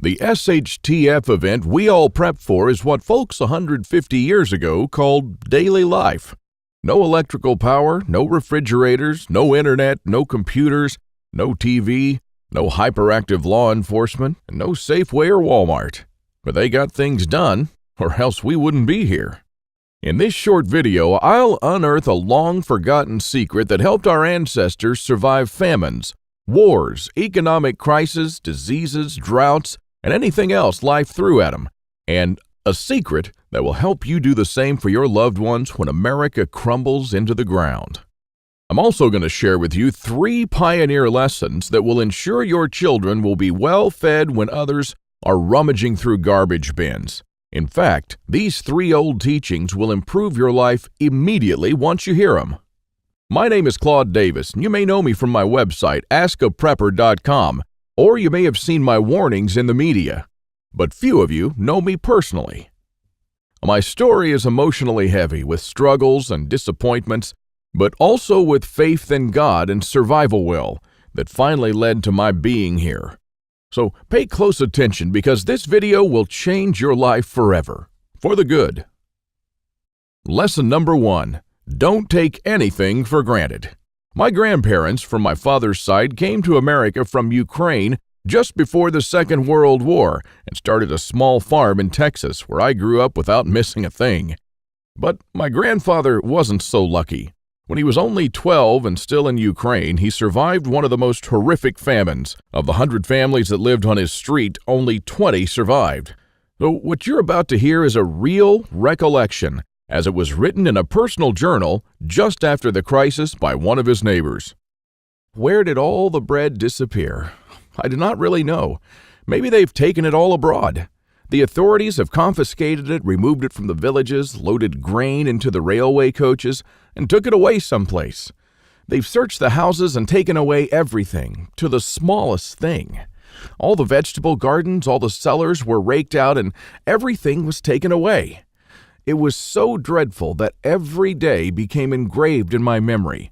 The SHTF event we all prep for is what folks 150 years ago called daily life. No electrical power, no refrigerators, no internet, no computers, no TV, no hyperactive law enforcement, and no Safeway or Walmart. But they got things done, or else we wouldn't be here. In this short video, I'll unearth a long-forgotten secret that helped our ancestors survive famines, wars, economic crises, diseases, droughts, and anything else life threw at them, and a secret that will help you do the same for your loved ones when America crumbles into the ground. I'm also going to share with you 3 pioneer lessons that will ensure your children will be well fed when others are rummaging through garbage bins. In fact, these 3 old teachings will improve your life immediately once you hear them. My name is Claude Davis, and you may know me from my website, askaprepper.com, or you may have seen my warnings in the media, but few of you know me personally. My story is emotionally heavy with struggles and disappointments, but also with faith in God and survival will that finally led to my being here. So pay close attention because this video will change your life forever, for the good. Lesson number 1, don't take anything for granted. My grandparents from my father's side came to America from Ukraine just before the Second World War and started a small farm in Texas where I grew up without missing a thing. But my grandfather wasn't so lucky. When he was only 12 and still in Ukraine, he survived one of the most horrific famines. Of the 100 families that lived on his street, only 20 survived. So what you're about to hear is a real recollection, as it was written in a personal journal just after the crisis by one of his neighbors. Where did all the bread disappear? I do not really know. Maybe they've taken it all abroad. The authorities have confiscated it, removed it from the villages, loaded grain into the railway coaches, and took it away someplace. They've searched the houses and taken away everything, to the smallest thing. All the vegetable gardens, all the cellars were raked out, and everything was taken away. It was so dreadful that every day became engraved in my memory.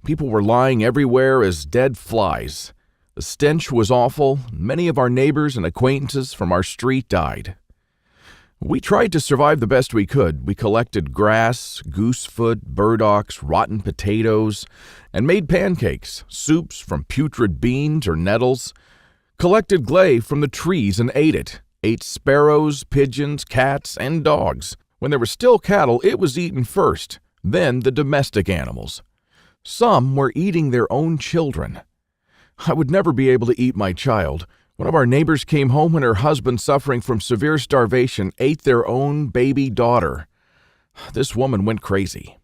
People were lying everywhere as dead flies. The stench was awful. Many of our neighbors and acquaintances from our street died. We tried to survive the best we could. We collected grass, goosefoot, burdocks, rotten potatoes, and made pancakes, soups from putrid beans or nettles, collected clay from the trees and ate it, ate sparrows, pigeons, cats, and dogs. When there were still cattle, it was eaten first, then the domestic animals. Some were eating their own children. I would never be able to eat my child. One of our neighbors came home when her husband, suffering from severe starvation, ate their own baby daughter. This woman went crazy.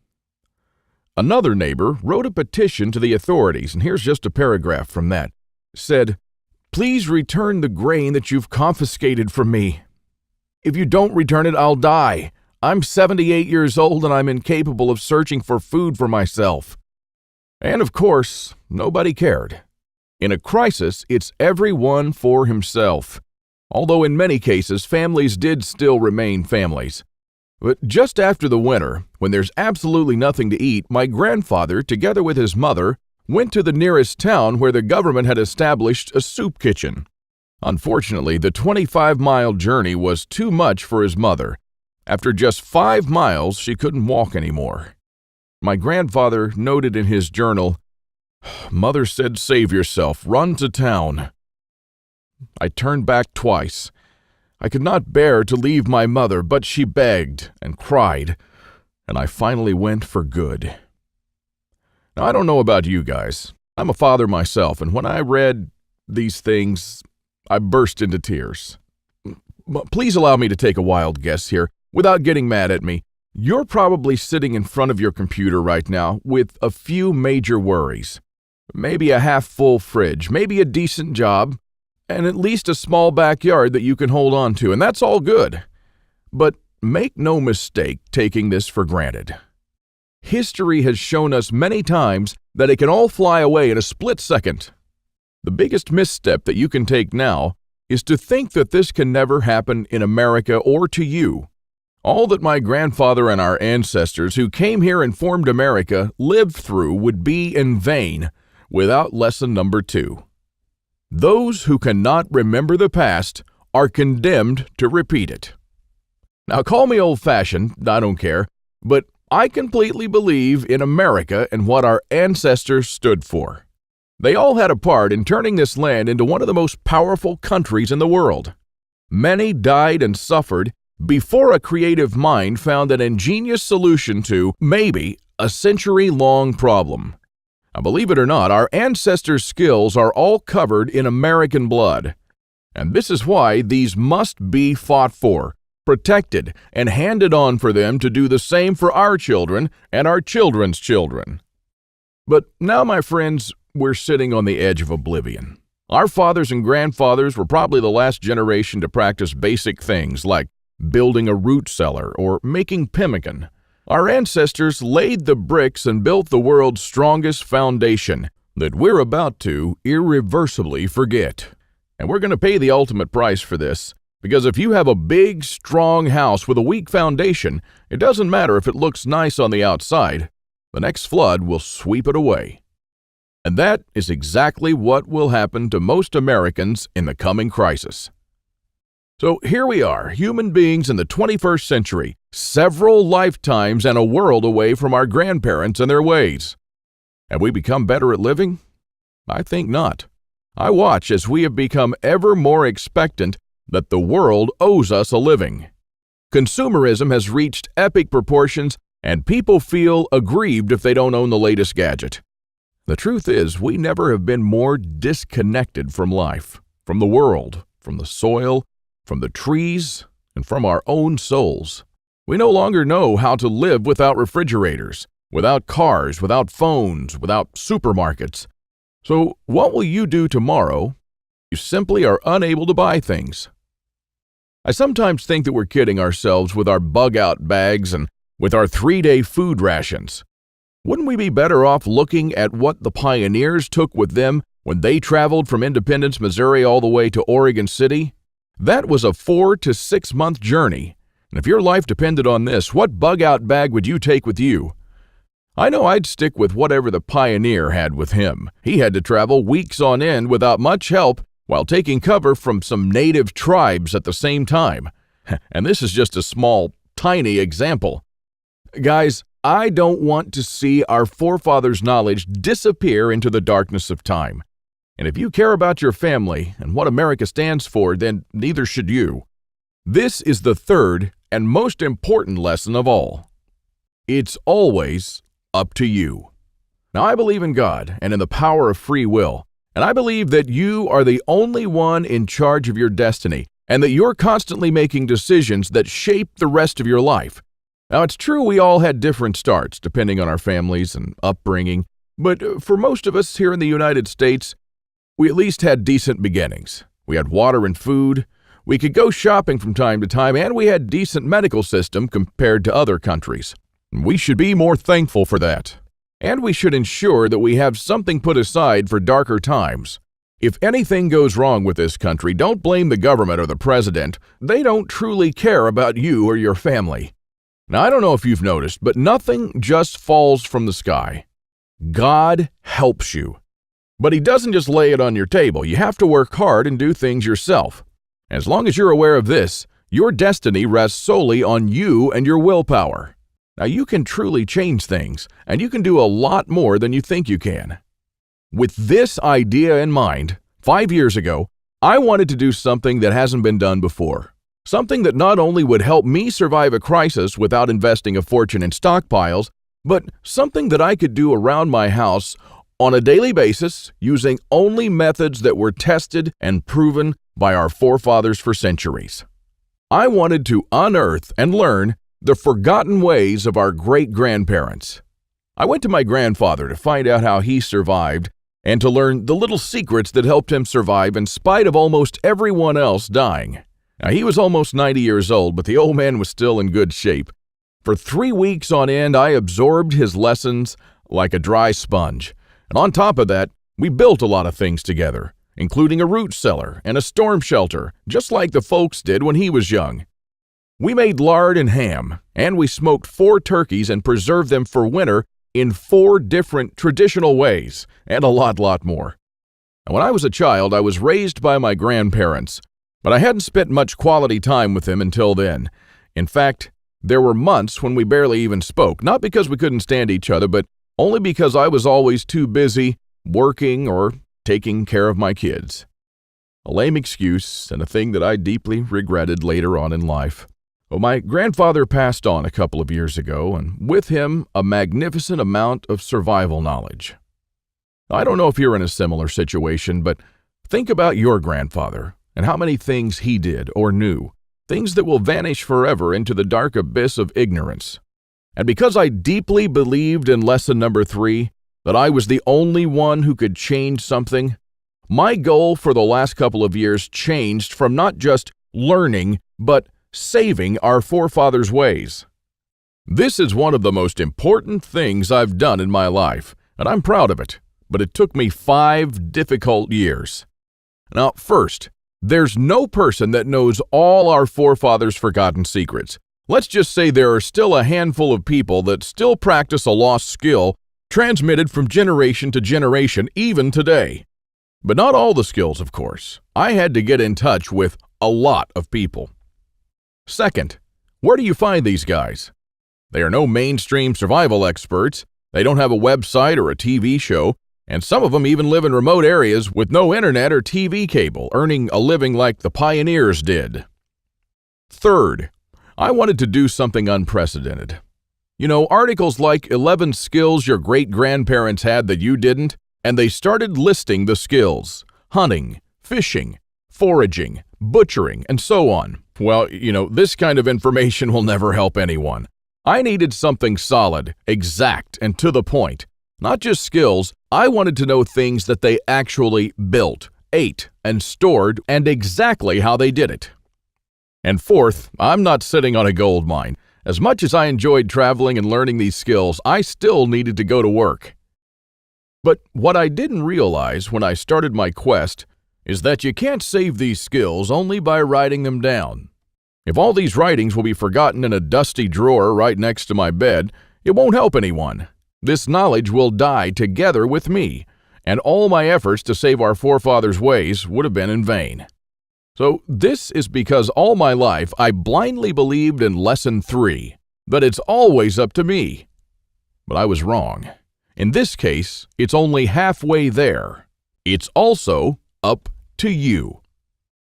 Another neighbor wrote a petition to the authorities, and here's just a paragraph from that. It said, "Please return the grain that you've confiscated from me. If you don't return it, I'll die. I'm 78 years old and I'm incapable of searching for food for myself." And of course, nobody cared. In a crisis, it's everyone for himself. Although in many cases, families did still remain families. But just after the winter, when there's absolutely nothing to eat, my grandfather, together with his mother, went to the nearest town where the government had established a soup kitchen. Unfortunately, the 25-mile journey was too much for his mother. After just 5 miles, she couldn't walk anymore. My grandfather noted in his journal, "Mother said, save yourself, run to town." I turned back twice. I could not bear to leave my mother, but she begged and cried, and I finally went for good. Now, I don't know about you guys. I'm a father myself, and when I read these things, I burst into tears. Please allow me to take a wild guess here, without getting mad at me. You're probably sitting in front of your computer right now with a few major worries. Maybe a half-full fridge, maybe a decent job, and at least a small backyard that you can hold on to, and that's all good. But make no mistake taking this for granted. History has shown us many times that it can all fly away in a split second. The biggest misstep that you can take now is to think that this can never happen in America or to you. All that my grandfather and our ancestors who came here and formed America lived through would be in vain without lesson number 2. Those who cannot remember the past are condemned to repeat it. Now, call me old-fashioned, I don't care, but I completely believe in America and what our ancestors stood for. They all had a part in turning this land into one of the most powerful countries in the world. Many died and suffered before a creative mind found an ingenious solution to, maybe, a century-long problem. Now, believe it or not, our ancestors' skills are all covered in American blood. And this is why these must be fought for, protected, and handed on for them to do the same for our children and our children's children. But now, my friends, we're sitting on the edge of oblivion. Our fathers and grandfathers were probably the last generation to practice basic things like building a root cellar or making pemmican. Our ancestors laid the bricks and built the world's strongest foundation that we're about to irreversibly forget. And we're going to pay the ultimate price for this, because if you have a big, strong house with a weak foundation, it doesn't matter if it looks nice on the outside. The next flood will sweep it away. And that is exactly what will happen to most Americans in the coming crisis. So here we are, human beings in the 21st century, several lifetimes and a world away from our grandparents and their ways. Have we become better at living? I think not. I watch as we have become ever more expectant that the world owes us a living. Consumerism has reached epic proportions, and people feel aggrieved if they don't own the latest gadget. The truth is, we never have been more disconnected from life, from the world, from the soil, from the trees, and from our own souls. We no longer know how to live without refrigerators, without cars, without phones, without supermarkets. So what will you do tomorrow? You simply are unable to buy things. I sometimes think that we're kidding ourselves with our bug-out bags and with our 3-day food rations. Wouldn't we be better off looking at what the pioneers took with them when they traveled from Independence, Missouri all the way to Oregon City? That was a 4 to 6 month journey. And if your life depended on this, what bug-out bag would you take with you? I know I'd stick with whatever the pioneer had with him. He had to travel weeks on end without much help while taking cover from some native tribes at the same time. And this is just a small, tiny example. Guys, I don't want to see our forefathers' knowledge disappear into the darkness of time. And if you care about your family and what America stands for, then neither should you. This is the third and most important lesson of all. It's always up to you. Now, I believe in God and in the power of free will, and I believe that you are the only one in charge of your destiny, and that you're constantly making decisions that shape the rest of your life. Now, it's true we all had different starts, depending on our families and upbringing, but for most of us here in the United States, we at least had decent beginnings. We had water and food, we could go shopping from time to time, and we had decent medical system compared to other countries. We should be more thankful for that. And we should ensure that we have something put aside for darker times. If anything goes wrong with this country, don't blame the government or the president. They don't truly care about you or your family. Now, I don't know if you've noticed, but nothing just falls from the sky. God helps you. But He doesn't just lay it on your table. You have to work hard and do things yourself. As long as you're aware of this, your destiny rests solely on you and your willpower. Now, you can truly change things, and you can do a lot more than you think you can. With this idea in mind, 5 years ago, I wanted to do something that hasn't been done before. Something that not only would help me survive a crisis without investing a fortune in stockpiles, but something that I could do around my house on a daily basis using only methods that were tested and proven by our forefathers for centuries. I wanted to unearth and learn the forgotten ways of our great-grandparents. I went to my grandfather to find out how he survived and to learn the little secrets that helped him survive in spite of almost everyone else dying. Now, he was almost 90 years old, but the old man was still in good shape. For 3 weeks on end, I absorbed his lessons like a dry sponge. And on top of that, we built a lot of things together, including a root cellar and a storm shelter, just like the folks did when he was young. We made lard and ham, and we smoked 4 turkeys and preserved them for winter in 4 different traditional ways, and a lot more. And when I was a child, I was raised by my grandparents, but I hadn't spent much quality time with them until then. In fact, there were months when we barely even spoke, not because we couldn't stand each other, but only because I was always too busy working or taking care of my kids. A lame excuse and a thing that I deeply regretted later on in life. Well, my grandfather passed on a couple of years ago, and with him, a magnificent amount of survival knowledge. I don't know if you're in a similar situation, but think about your grandfather and how many things he did or knew, things that will vanish forever into the dark abyss of ignorance. And because I deeply believed in lesson number 3, that I was the only one who could change something, my goal for the last couple of years changed from not just learning, but saving our forefathers' ways. This is one of the most important things I've done in my life, and I'm proud of it, but it took me 5 difficult years. Now, first, there's no person that knows all our forefathers' forgotten secrets. Let's just say there are still a handful of people that still practice a lost skill transmitted from generation to generation, even today. But not all the skills, of course. I had to get in touch with a lot of people. Second, where do you find these guys? They are no mainstream survival experts. They don't have a website or a TV show, and some of them even live in remote areas with no internet or TV cable, earning a living like the pioneers did. Third, I wanted to do something unprecedented. You know, articles like 11 skills your great-grandparents had that you didn't, and they started listing the skills: hunting, fishing, foraging, butchering, and so on. Well, this kind of information will never help anyone. I needed something solid, exact, and to the point. Not just skills, I wanted to know things that they actually built, ate, and stored, and exactly how they did it. And fourth, I'm not sitting on a gold mine. As much as I enjoyed traveling and learning these skills, I still needed to go to work. But what I didn't realize when I started my quest is that you can't save these skills only by writing them down. If all these writings will be forgotten in a dusty drawer right next to my bed, it won't help anyone. This knowledge will die together with me, and all my efforts to save our forefathers' ways would have been in vain. So this is because all my life I blindly believed in lesson 3, that it's always up to me. But I was wrong. In this case, it's only halfway there. It's also up to you.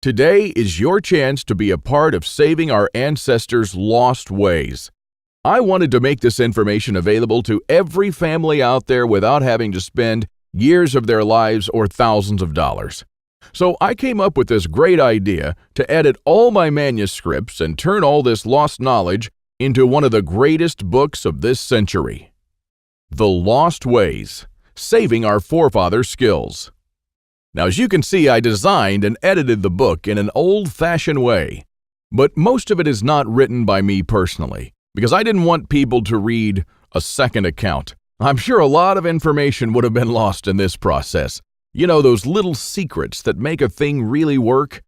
Today is your chance to be a part of saving our ancestors' lost ways. I wanted to make this information available to every family out there without having to spend years of their lives or thousands of dollars. So I came up with this great idea to edit all my manuscripts and turn all this lost knowledge into one of the greatest books of this century. The Lost Ways, Saving Our Forefathers' Skills. Now, as you can see, I designed and edited the book in an old-fashioned way, but most of it is not written by me personally, because I didn't want people to read a second account. I'm sure a lot of information would have been lost in this process. You know, those little secrets that make a thing really work?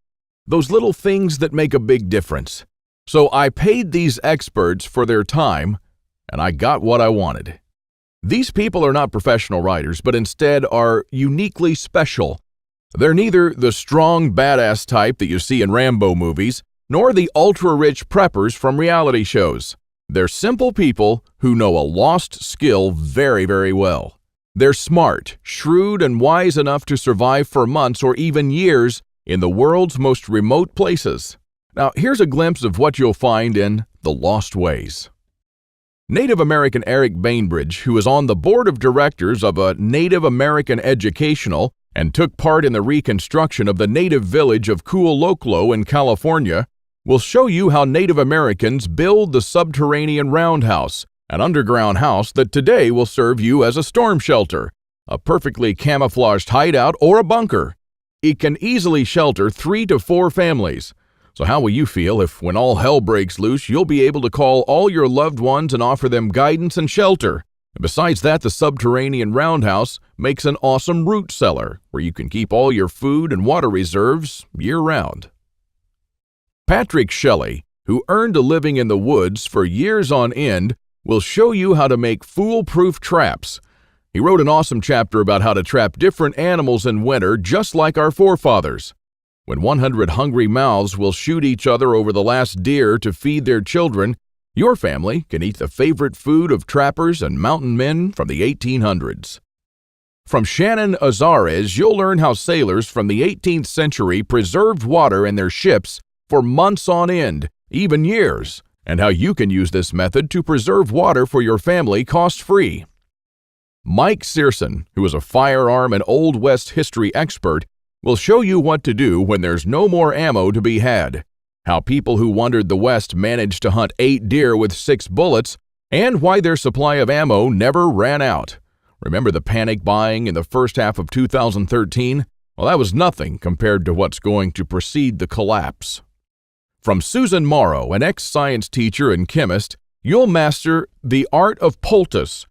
Those little things that make a big difference. So I paid these experts for their time, and I got what I wanted. These people are not professional writers, but instead are uniquely special. They're neither the strong, badass type that you see in Rambo movies, nor the ultra-rich preppers from reality shows. They're simple people who know a lost skill very, very well. They're smart, shrewd, and wise enough to survive for months or even years in the world's most remote places. Now, here's a glimpse of what you'll find in The Lost Ways. Native American Eric Bainbridge, who is on the board of directors of a Native American educational and took part in the reconstruction of the native village of Kualoklo in California, will show you how Native Americans build the subterranean roundhouse, an underground house that today will serve you as a storm shelter, a perfectly camouflaged hideout, or a bunker. It can easily shelter 3 to 4 families. So how will you feel if, when all hell breaks loose, you'll be able to call all your loved ones and offer them guidance and shelter? And besides that, the subterranean roundhouse makes an awesome root cellar where you can keep all your food and water reserves year-round. Patrick Shelley, who earned a living in the woods for years on end, will show you how to make foolproof traps. He wrote an awesome chapter about how to trap different animals in winter just like our forefathers. When 100 hungry mouths will shoot each other over the last deer to feed their children, your family can eat the favorite food of trappers and mountain men from the 1800s. From Shannon Azares, you'll learn how sailors from the 18th century preserved water in their ships for months on end, even years, and how you can use this method to preserve water for your family cost-free. Mike Searson, who is a firearm and Old West history expert, will show you what to do when there's no more ammo to be had, how people who wandered the West managed to hunt 8 deer with 6 bullets, and why their supply of ammo never ran out. Remember the panic buying in the first half of 2013? Well, that was nothing compared to what's going to precede the collapse. From Susan Morrow, an ex-science teacher and chemist, you'll master the art of poultice.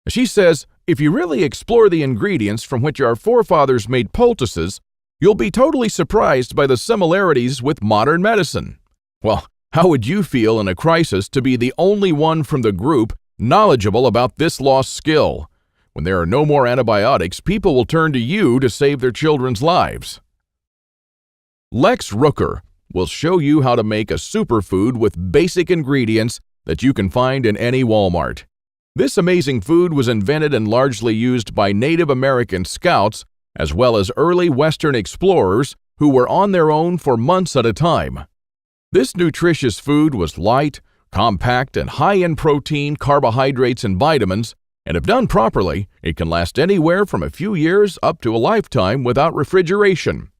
She says, if you really explore the ingredients from which our forefathers made poultices, you'll be totally surprised by the similarities with modern medicine. Well, how would you feel in a crisis to be the only one from the group knowledgeable about this lost skill? When there are no more antibiotics, people will turn to you to save their children's lives. Lex Rooker will show you how to make a superfood with basic ingredients that you can find in any Walmart. This amazing food was invented and largely used by Native American scouts as well as early Western explorers who were on their own for months at a time. This nutritious food was light, compact, and high in protein, carbohydrates, and vitamins, and if done properly, it can last anywhere from a few years up to a lifetime without refrigeration.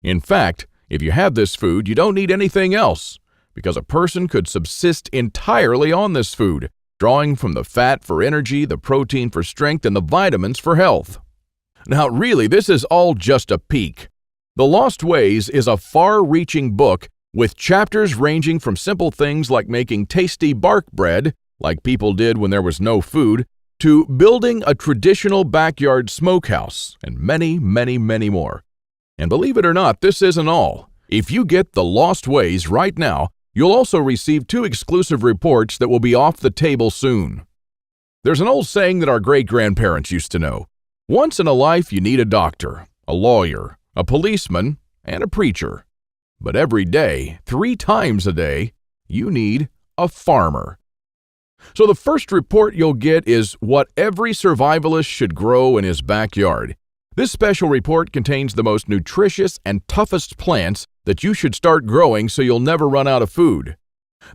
In fact, if you have this food, you don't need anything else, because a person could subsist entirely on this food, drawing from the fat for energy, the protein for strength, and the vitamins for health. Now, really, this is all just a peek. The Lost Ways is a far-reaching book with chapters ranging from simple things like making tasty bark bread, like people did when there was no food, to building a traditional backyard smokehouse, and many, many, many more. And believe it or not, this isn't all. If you get The Lost Ways right now, you'll also receive 2 exclusive reports that will be off the table soon. There's an old saying that our great-grandparents used to know. Once in a life, you need a doctor, a lawyer, a policeman, and a preacher. But every day, 3 times a day, you need a farmer. So the first report you'll get is what every survivalist should grow in his backyard. This special report contains the most nutritious and toughest plants that you should start growing so you'll never run out of food.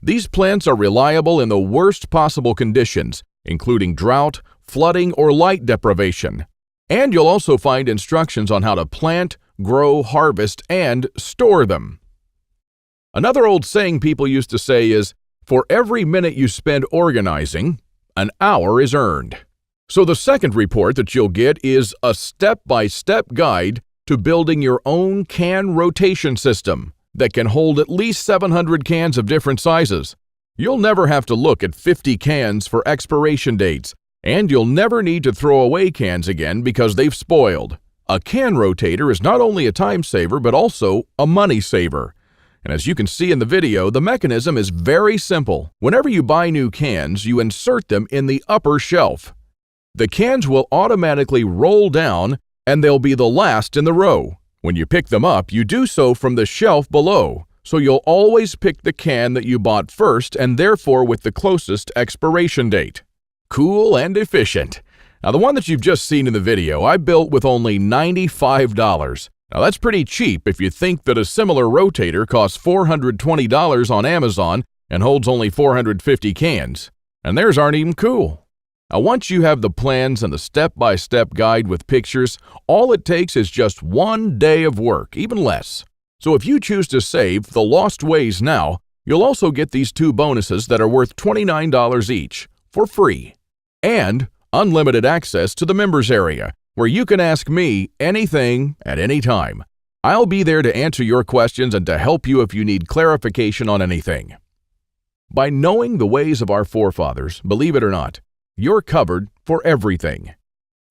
These plants are reliable in the worst possible conditions, including drought, flooding, or light deprivation. And you'll also find instructions on how to plant, grow, harvest, and store them. Another old saying people used to say is, for every minute you spend organizing, an hour is earned. So the second report that you'll get is a step-by-step guide to building your own can rotation system that can hold at least 700 cans of different sizes. You'll never have to look at 50 cans for expiration dates, and you'll never need to throw away cans again because they've spoiled. A can rotator is not only a time saver but also a money saver. And as you can see in the video, the mechanism is very simple. Whenever you buy new cans, you insert them in the upper shelf. The cans will automatically roll down and they'll be the last in the row. When you pick them up, you do so from the shelf below, so you'll always pick the can that you bought first and therefore with the closest expiration date. Cool and efficient. Now the one that you've just seen in the video, I built with only $95. Now that's pretty cheap if you think that a similar rotator costs $420 on Amazon and holds only 450 cans. And theirs aren't even cool. Now once you have the plans and the step-by-step guide with pictures, all it takes is just 1 day of work, even less. So if you choose to save The Lost Ways now, you'll also get these 2 bonuses that are worth $29 each, for free. And unlimited access to the members area, where you can ask me anything at any time. I'll be there to answer your questions and to help you if you need clarification on anything. By knowing the ways of our forefathers, believe it or not, you're covered for everything.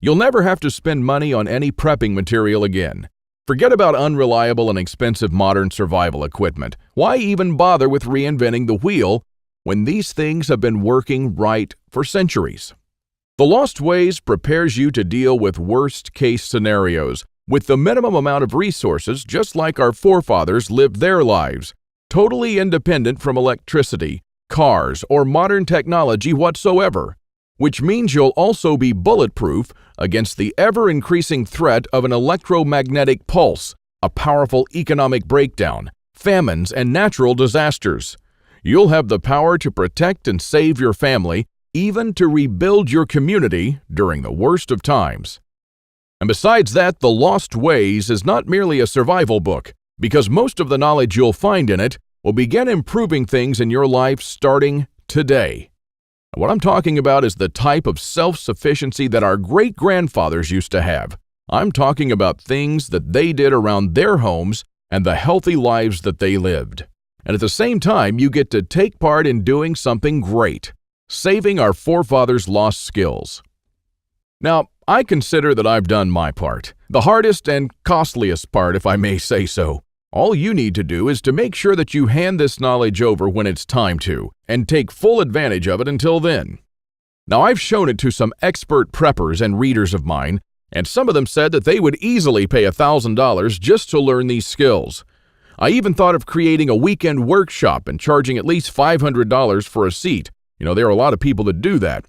You'll never have to spend money on any prepping material again. Forget about unreliable and expensive modern survival equipment. Why even bother with reinventing the wheel when these things have been working right for centuries? The Lost Ways prepares you to deal with worst-case scenarios with the minimum amount of resources, just like our forefathers lived their lives, totally independent from electricity, cars, or modern technology whatsoever, which means you'll also be bulletproof against the ever-increasing threat of an electromagnetic pulse, a powerful economic breakdown, famines, and natural disasters. You'll have the power to protect and save your family, even to rebuild your community during the worst of times. And besides that, The Lost Ways is not merely a survival book, because most of the knowledge you'll find in it will begin improving things in your life starting today. What I'm talking about is the type of self-sufficiency that our great-grandfathers used to have. I'm talking about things that they did around their homes and the healthy lives that they lived. And at the same time, you get to take part in doing something great, saving our forefathers' lost skills. Now, I consider that I've done my part, the hardest and costliest part, if I may say so. All you need to do is to make sure that you hand this knowledge over when it's time to, and take full advantage of it until then. Now, I've shown it to some expert preppers and readers of mine, and some of them said that they would easily pay $1,000 just to learn these skills. I even thought of creating a weekend workshop and charging at least $500 for a seat. There are a lot of people that do that.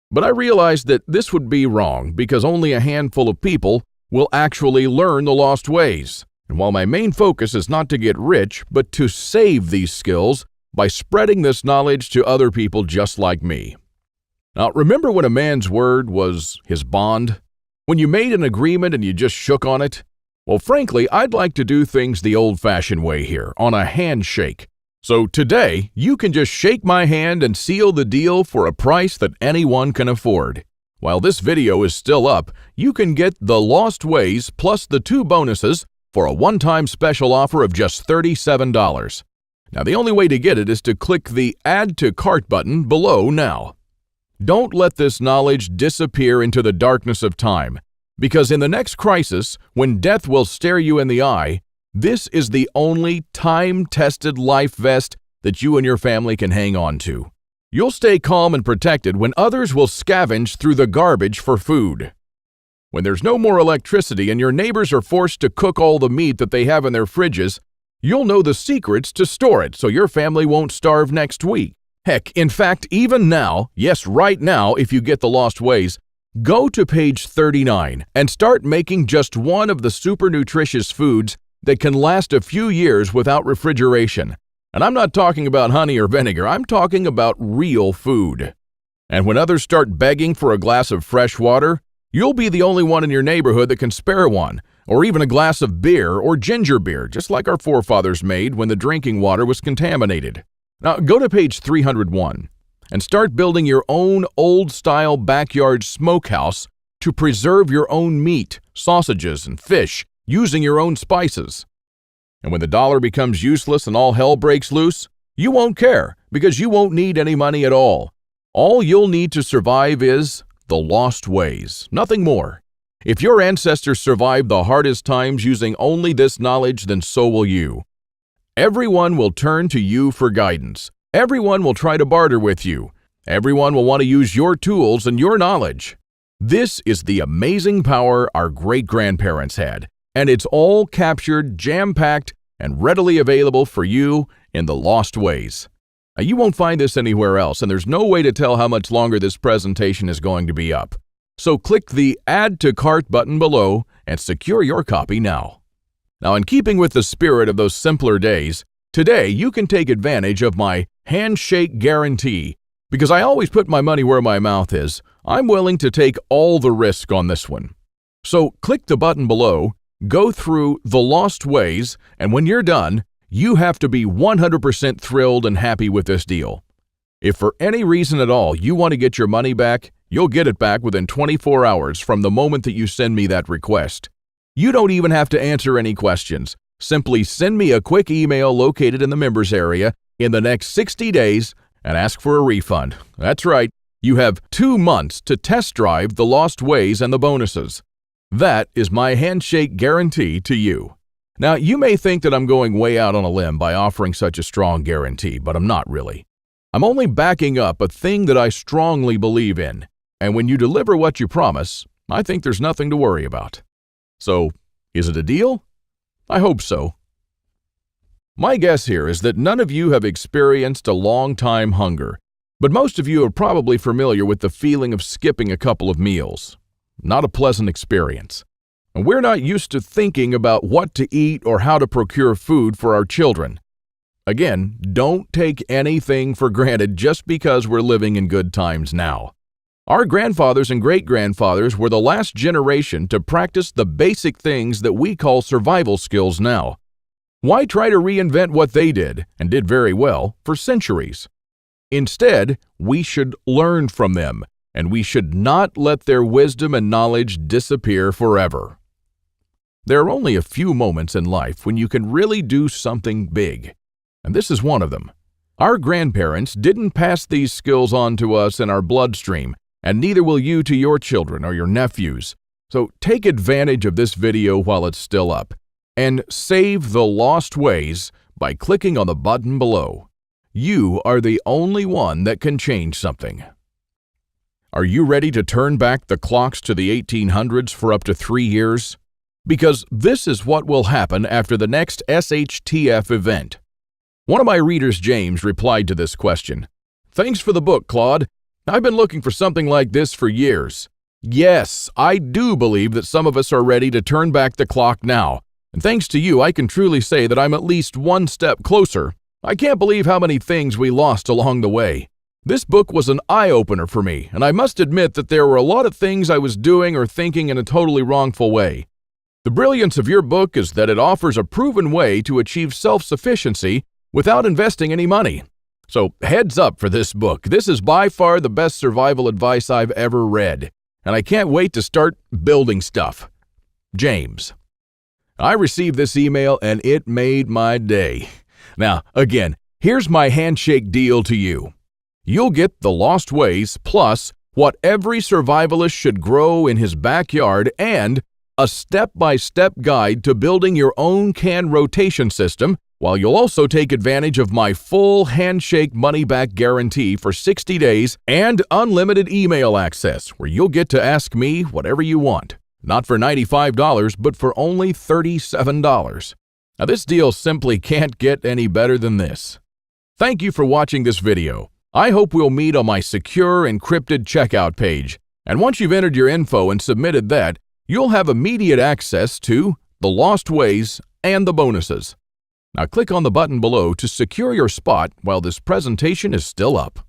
But I realized that this would be wrong because only a handful of people will actually learn the lost ways. And while my main focus is not to get rich, but to save these skills by spreading this knowledge to other people just like me. Now, remember when a man's word was his bond? When you made an agreement and you just shook on it? Well, frankly, I'd like to do things the old-fashioned way here, on a handshake. So today, you can just shake my hand and seal the deal for a price that anyone can afford. While this video is still up, you can get The Lost Ways plus the 2 bonuses for a one-time special offer of just $37. Now, the only way to get it is to click the Add to Cart button below now. Don't let this knowledge disappear into the darkness of time, because in the next crisis, when death will stare you in the eye, this is the only time-tested life vest that you and your family can hang on to. You'll stay calm and protected when others will scavenge through the garbage for food. When there's no more electricity and your neighbors are forced to cook all the meat that they have in their fridges, you'll know the secrets to store it so your family won't starve next week. Heck, in fact, even now, yes, right now, if you get The Lost Ways, go to page 39 and start making just one of the super nutritious foods that can last a few years without refrigeration. And I'm not talking about honey or vinegar, I'm talking about real food. And when others start begging for a glass of fresh water, you'll be the only one in your neighborhood that can spare one, or even a glass of beer or ginger beer, just like our forefathers made when the drinking water was contaminated. Now, go to page 301 and start building your own old-style backyard smokehouse to preserve your own meat, sausages, and fish using your own spices. And when the dollar becomes useless and all hell breaks loose, you won't care because you won't need any money at all. All you'll need to survive is The Lost Ways, nothing more. If your ancestors survived the hardest times using only this knowledge, then so will you. Everyone will turn to you for guidance. Everyone will try to barter with you. Everyone will want to use your tools and your knowledge. This is the amazing power our great-grandparents had, and it's all captured, jam-packed, and readily available for you in The Lost Ways. Now, you won't find this anywhere else, and there's no way to tell how much longer this presentation is going to be up. So click the Add to Cart button below and secure your copy now. Now, in keeping with the spirit of those simpler days, today you can take advantage of my handshake guarantee. Because I always put my money where my mouth is, I'm willing to take all the risk on this one. So click the button below, go through The Lost Ways, and when you're done, you have to be 100% thrilled and happy with this deal. If for any reason at all you want to get your money back, you'll get it back within 24 hours from the moment that you send me that request. You don't even have to answer any questions. Simply send me a quick email located in the members area in the next 60 days and ask for a refund. That's right, you have 2 months to test drive The Lost Ways and the bonuses. That is my handshake guarantee to you. Now, you may think that I'm going way out on a limb by offering such a strong guarantee, but I'm not really. I'm only backing up a thing that I strongly believe in, And when you deliver what you promise, I think there's nothing to worry about. So, is it a deal? I hope so. My guess here is that none of you have experienced a long-time hunger, but most of you are probably familiar with the feeling of skipping a couple of meals. Not a pleasant experience. And we're not used to thinking about what to eat or how to procure food for our children. Again, don't take anything for granted just because we're living in good times now. Our grandfathers and great-grandfathers were the last generation to practice the basic things that we call survival skills now. Why try to reinvent what they did, and did very well, for centuries? Instead, we should learn from them, and we should not let their wisdom and knowledge disappear forever. There are only a few moments in life when you can really do something big, and this is one of them. Our grandparents didn't pass these skills on to us in our bloodstream, and neither will you to your children or your nephews. So take advantage of this video while it's still up, and save the lost ways by clicking on the button below. You are the only one that can change something. Are you ready to turn back the clocks to the 1800s for up to 3 years? Because this is what will happen after the next SHTF event. One of my readers, James, replied to this question. Thanks for the book, Claude. I've been looking for something like this for years. Yes, I do believe that some of us are ready to turn back the clock now. And thanks to you, I can truly say that I'm at least one step closer. I can't believe how many things we lost along the way. This book was an eye-opener for me, and I must admit that there were a lot of things I was doing or thinking in a totally wrongful way. The brilliance of your book is that it offers a proven way to achieve self-sufficiency without investing any money. So heads up for this book. This is by far the best survival advice I've ever read, and I can't wait to start building stuff. James. I received this email and it made my day. Now, again, here's my handshake deal to you. You'll get the Lost Ways plus what every survivalist should grow in his backyard and a step-by-step guide to building your own can rotation system, while you'll also take advantage of my full handshake money-back guarantee for 60 days and unlimited email access, where you'll get to ask me whatever you want. Not for $95, but for only $37. Now, this deal simply can't get any better than this. Thank you for watching this video. I hope we'll meet on my secure encrypted checkout page. And once you've entered your info and submitted that, you'll have immediate access to the Lost Ways and the bonuses. Now click on the button below to secure your spot while this presentation is still up.